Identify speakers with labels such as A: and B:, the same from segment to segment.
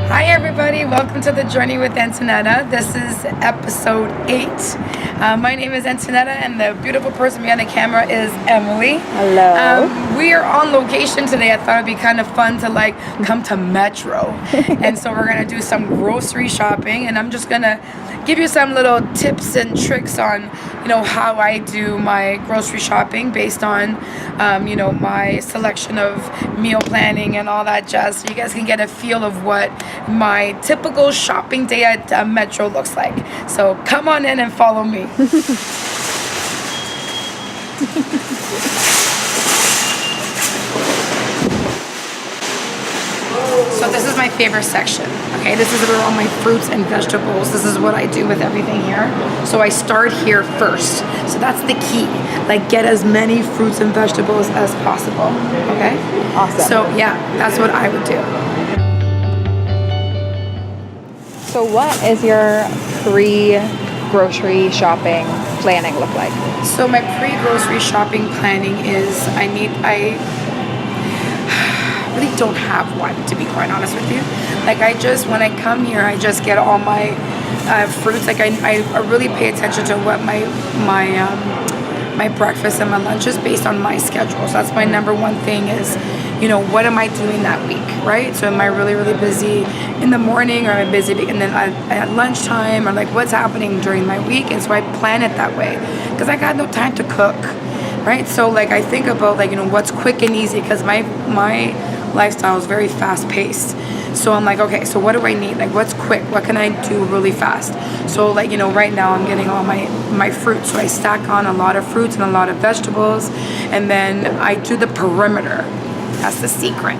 A: Hi everybody, welcome to the Journey with Antonetta. This is episode 8. My name is Antonetta and the beautiful person behind the camera is Emily.
B: Hello.
A: We are on location today. I thought it'd be kind of fun to come to Metro. And so we're gonna do some grocery shopping, and I'm just gonna give you some little tips and tricks on how I do my grocery shopping based on my selection of meal planning and all that jazz, so you guys can get a feel of what my typical shopping day at Metro looks like. So come on in and follow me. So this is my favorite section. Okay, this is where all my fruits and vegetables. This is what I do with everything here. So I start here first. So that's the key. Get as many fruits and vegetables as possible. Okay?
B: Awesome.
A: So yeah, that's what I would do.
B: So what is your pre-grocery shopping planning look like?
A: So my pre-grocery shopping planning is I really don't have one, to be quite honest with you. When I come here, I just get all my fruits. I really pay attention to what my breakfast and my lunch is based on my schedule. So that's my number one thing is, what am I doing that week, right? So am I really, really busy in the morning, or am I busy and then at lunchtime, or what's happening during my week? And so I plan it that way because I got no time to cook, right? So I think about what's quick and easy, because my lifestyle is very fast paced. So I'm okay, so what do I need? What's quick? What can I do really fast? So right now I'm getting all my fruits. So I stack on a lot of fruits and a lot of vegetables, and then I do the perimeter. That's the secret.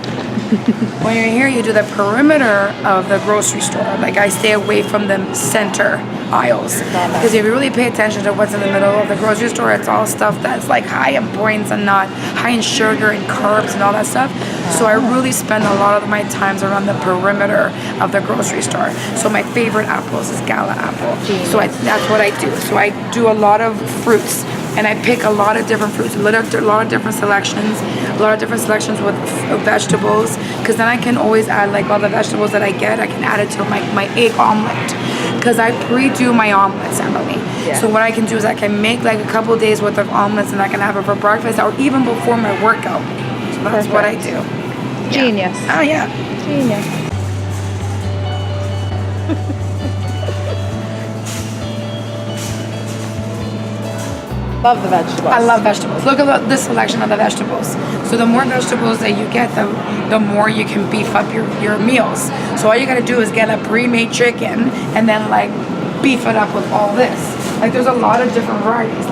A: When you're here, you do the perimeter of the grocery store. I stay away from the center aisles, because if you really pay attention to what's in the middle of the grocery store, it's all stuff that's high in brains and not high in sugar and carbs and all that stuff. So I really spend a lot of my times around the perimeter of the grocery store. So my favorite apples is Gala apple. So that's what I do. So I do a lot of fruits, and I pick a lot of different fruits, a lot of different selections with vegetables, because then I can always add all the vegetables that I get. I can add it to my egg omelet, because I pre-do my omelets, Emily. Yeah. So what I can do is I can make a couple days worth of omelets, and I can have it for breakfast or even before my workout. So that's what I do.
B: Genius.
A: Yeah. Oh yeah.
B: Genius. Love the vegetables.
A: I love vegetables. Look at the selection of the vegetables. So the more vegetables that you get, the more you can beef up your meals. So all you gotta do is get a pre-made chicken, and then beef it up with all this. There's a lot of different varieties.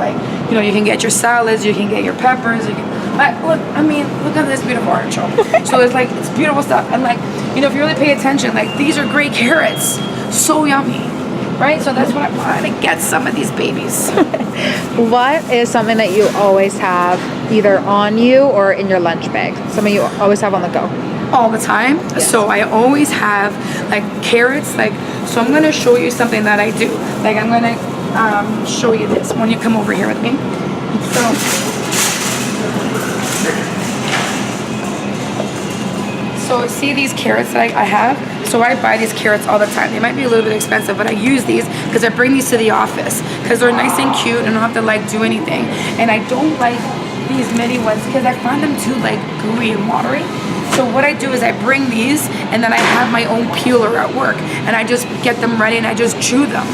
A: You can get your salads, you can get your peppers, you can look at this beautiful artichoke. So it's beautiful stuff. And if you really pay attention, these are great carrots. So yummy. Right? So that's what I want to get some of these babies.
B: What is something that you always have either on you or in your lunch bag? Something you always have on the go?
A: All the time.
B: Yes.
A: So I always have carrots. So I'm going to show you something that I do. I'm going to show you this when you come over here with me. So see these carrots that I have? So I buy these carrots all the time. They might be a little bit expensive, but I use these because I bring these to the office because they're nice and cute and I don't have to do anything. And I don't like these mini ones because I find them too gooey and watery. So what I do is I bring these, and then I have my own peeler at work, and I just get them ready and I just chew them.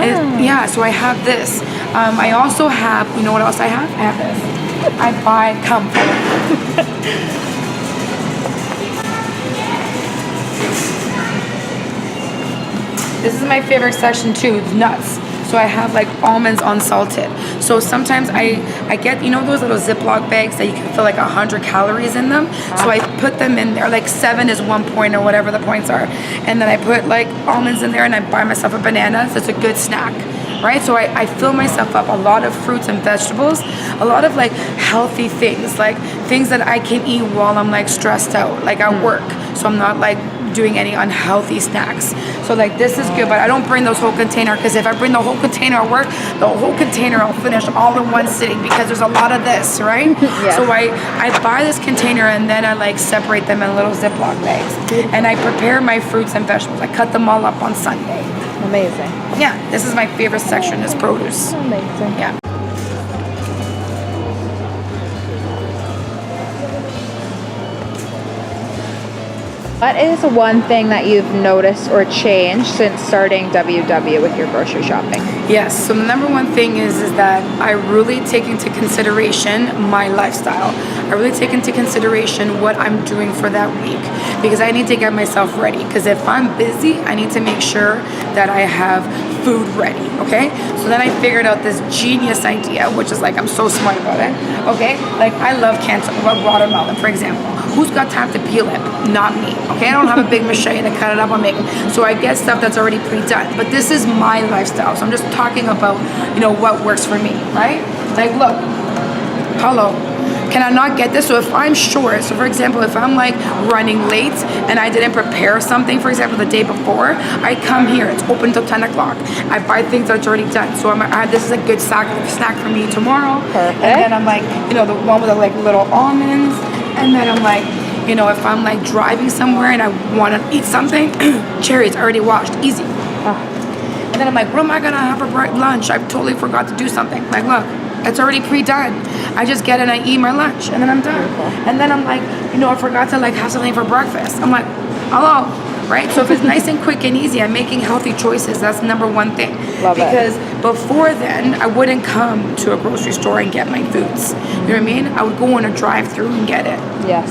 A: And yeah, so I have this. I also have, you know what else I have? I have this. I buy comfort. This is my favorite section too, it's nuts. So I have almonds unsalted. So sometimes I get, those little Ziploc bags that you can fill 100 calories in them. So I put them in there, 7 is 1 point or whatever the points are. And then I put almonds in there, and I buy myself a banana, so it's a good snack. Right? So I fill myself up a lot of fruits and vegetables, a lot of healthy things, things that I can eat while I'm stressed out, at work. So I'm not doing any unhealthy snacks. So like this is good, but I don't bring those whole container, because if I bring the whole container at work, the whole container I'll finish all in one sitting, because there's a lot of this, right?
B: Yes.
A: So I buy this container, and then I like separate them in little Ziploc bags. And I prepare my fruits and vegetables. I cut them all up on Sunday.
B: Amazing.
A: Yeah, this is my favorite section, is produce.
B: Amazing.
A: Yeah.
B: What is one thing that you've noticed or changed since starting WW with your grocery shopping?
A: Yes, so the number one thing is that I really take into consideration my lifestyle. I really take into consideration what I'm doing for that week, because I need to get myself ready. Because if I'm busy, I need to make sure that I have food ready, okay? So then I figured out this genius idea, which is like, I'm so smart about it, okay? Like I love watermelon, for example. Who's got time to peel it? Not me, okay? I don't have a big machete to cut it up. I'm making, so I get stuff that's already pre-done. But this is my lifestyle, so I'm just talking about, you know, what works for me, right? Like, look, hello. Can I not get this? So if I'm short, so for example, if I'm like running late and I didn't prepare something, for example, the day before, I come here, it's open till 10 o'clock. I buy things that's already done. So this is a good snack for me tomorrow.
B: Perfect.
A: And then I'm like, you know, the one with the like little almonds. And then I'm like, you know, if I'm like driving somewhere and I want to eat something, cherries already washed, easy. And then I'm like, what am I gonna have for lunch? I totally forgot to do something. Like, look, it's already pre-done. I just get it and I eat my lunch, and then I'm done. And then I'm like, you know, I forgot to like have something for breakfast. I'm like, hello, right? So if it's nice and quick and easy, I'm making healthy choices. That's number one thing.
B: Love it.
A: Because before then, I wouldn't come to a grocery store and get my foods. You know what I mean? I would go in a drive-through and get it.
B: Yes.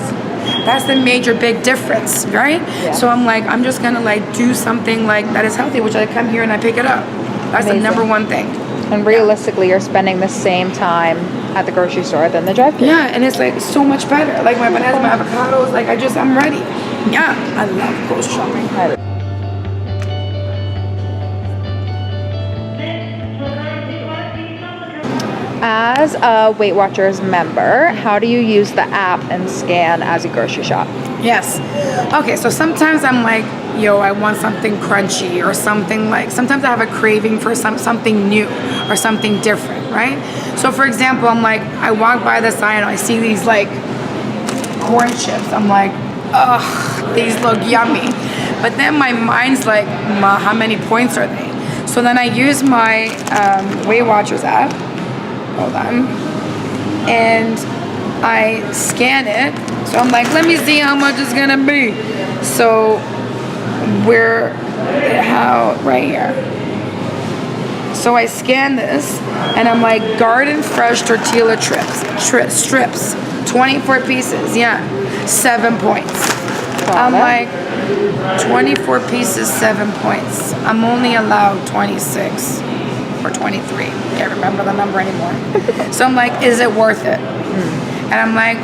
A: That's the major big difference, right?
B: Yeah.
A: So I'm like, I'm just gonna like do something like that is healthy, which I come here and I pick it up. That's
B: Amazing.
A: the number one thing.
B: And realistically, you're spending the same time at the grocery store than the drive-thru.
A: Yeah, and it's like so much better. Like my bananas, my avocados, like I'm ready. Yeah, I love grocery shopping.
B: As a Weight Watchers member, how do you use the app and scan as you grocery shop?
A: Yes. Okay, so sometimes I'm like, yo, I want something crunchy or something like, sometimes I have a craving for something new or something different, right? So for example, I'm like, I walk by this aisle and I see these like corn chips. I'm like, ugh, these look yummy. But then my mind's like, how many points are they? So then I use my Weight Watchers app. Hold on. And I scan it. So I'm like, let me see how much it's gonna be. So right here. So I scan this and I'm like, garden fresh tortilla strips, 24 pieces, yeah, 7 points. I'm like, 24 pieces, 7 points. I'm only allowed 26 or 23. Can't remember the number anymore. So I'm like, is it worth it? And I'm like,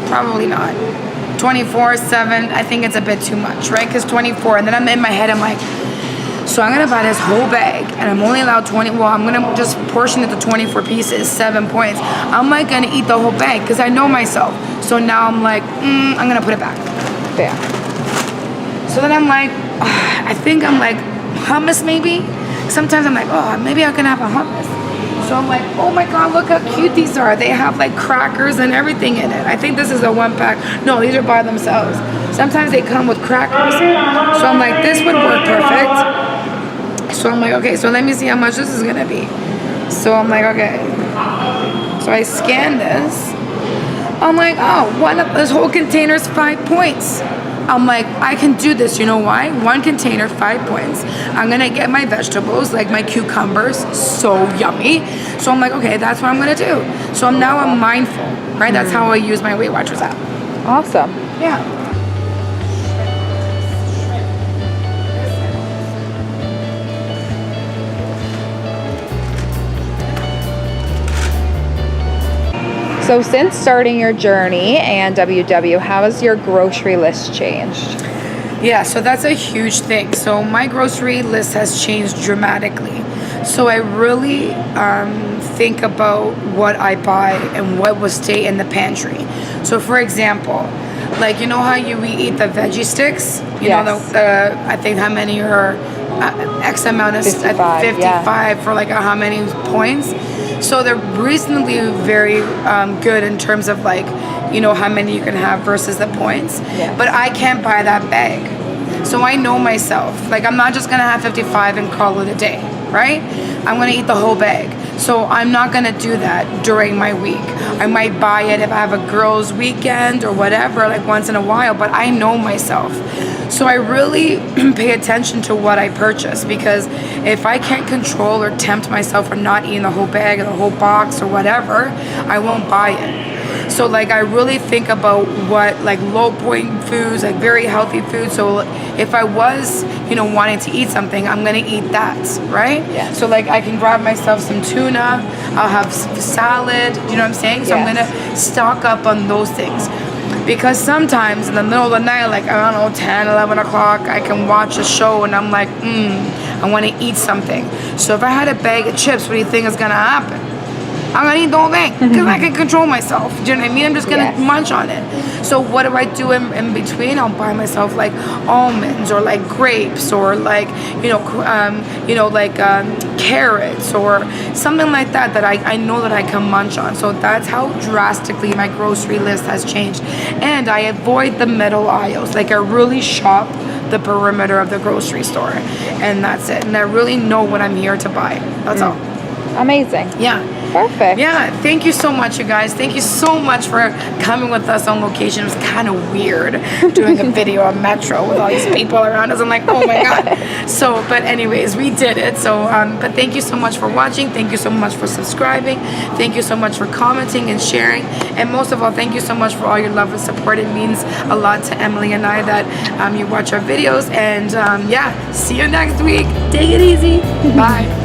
A: probably not. 24, 7, I think it's a bit too much, right? Because 24, and then I'm in my head, I'm like, so I'm gonna buy this whole bag, and I'm only allowed 20, well, I'm gonna just portion it to 24 pieces, 7 points. I'm like gonna eat the whole bag, because I know myself. So now I'm like, I'm gonna put it back.
B: Yeah.
A: So then I'm like, I think I'm like, hummus maybe? Sometimes I'm like, oh, maybe I can have a hummus. So I'm like, oh my God, look how cute these are. They have like crackers and everything in it. I think this is a 1 pack. No, these are by themselves. Sometimes they come with crackers. So I'm like, this would work perfect. So I'm like, okay, so let me see how much this is gonna be. So I'm like, okay. So I scan this. I'm like, oh, this whole container is 5 points. I'm like, I can do this. You know why? 1 container, 5 points. I'm gonna get my vegetables, like my cucumbers, so yummy. So I'm like, okay, that's what I'm gonna do. So now I'm mindful, right? That's how I use my Weight Watchers app.
B: Awesome.
A: Yeah.
B: So since starting your journey and WW, how has your grocery list changed?
A: Yeah, so that's a huge thing. So my grocery list has changed dramatically. So I really think about what I buy and what will stay in the pantry. So for example, like, you know how we eat the veggie sticks? You
B: Yes.
A: know, I think how many are X amount of
B: 55, yeah.
A: 55 for like how many points. So they're reasonably very good in terms of like, you know, how many you can have versus the points.
B: Yes.
A: But I can't buy that bag. So I know myself. Like, I'm not just gonna have 55 and call it a day, right? I'm gonna eat the whole bag. So I'm not gonna do that during my week. I might buy it if I have a girls' weekend or whatever, like once in a while, but I know myself. So I really pay attention to what I purchase, because if I can't control or tempt myself for not eating the whole bag or the whole box or whatever, I won't buy it. So like I really think about what like low point foods, like very healthy food. So if I was, you know, wanting to eat something, I'm gonna eat that, right?
B: Yeah.
A: So like I can grab myself some tuna, I'll have salad, you know what I'm saying? So I'm
B: Yes.
A: gonna stock up on those things. Because sometimes in the middle of the night, like I don't know, 10, 11 o'clock, I can watch a show and I'm like, I wanna eat something. So if I had a bag of chips, what do you think is gonna happen? I'm gonna eat the whole thing because I can control myself. Do you know what I mean? I'm just gonna
B: Yes.
A: munch on it. So what do I do in between? I'll buy myself like almonds or like grapes or like like carrots or something like that I know that I can munch on. So that's how drastically my grocery list has changed. And I avoid the middle aisles. Like I really shop the perimeter of the grocery store, and that's it. And I really know what I'm here to buy. That's all.
B: Amazing.
A: Yeah.
B: Perfect.
A: Yeah, thank you so much, you guys. Thank you so much for coming with us on location. It was kind of weird doing a video on Metro with all these people around us. I'm like, oh my God. So, but anyways, we did it. So, but thank you so much for watching. Thank you so much for subscribing. Thank you so much for commenting and sharing. And most of all, thank you so much for all your love and support. It means a lot to Emily and I that you watch our videos. And yeah, see you next week. Take it easy. Bye.